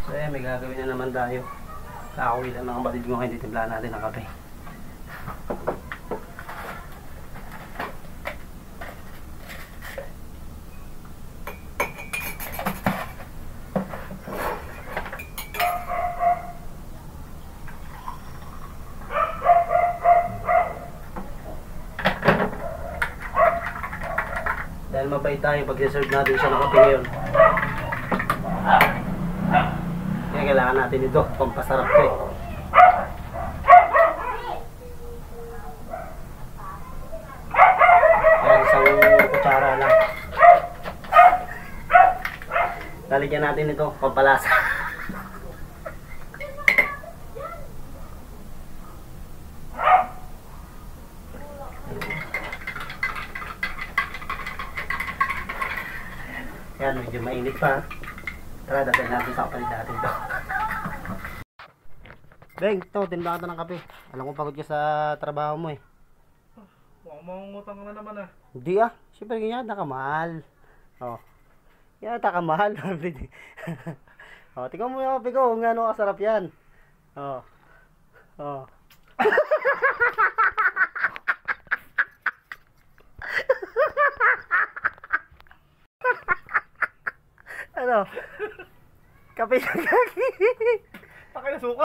So may gagawin na naman tayo. Kakauwi lang ng kapatid ko ngayon, titimplahan natin ng kape. Dahil mabait tayo pag-reserve natin siya ng kape ngayon. Kaya kailangan natin ito, pampasarap ko eh. Kaya isang kutsara lang. Lalagyan natin ito, pampalasa. Yan, medyo mainit pa. Tara, dati natin sa kapalit natin ito. Beng, ito, tinbaka ito ng kape. Alam ko pagod ka sa trabaho mo eh. Mukhang mangungutang ka na naman ah. Hindi ah, siyempre ganyan, nakamahal. Oh. Yan, nakamahal. Oh, tingnan mo yung kape ko, kung ano kasarap yan. Oh. Oh. Ano? Kape yung kaki. Pakay na suka.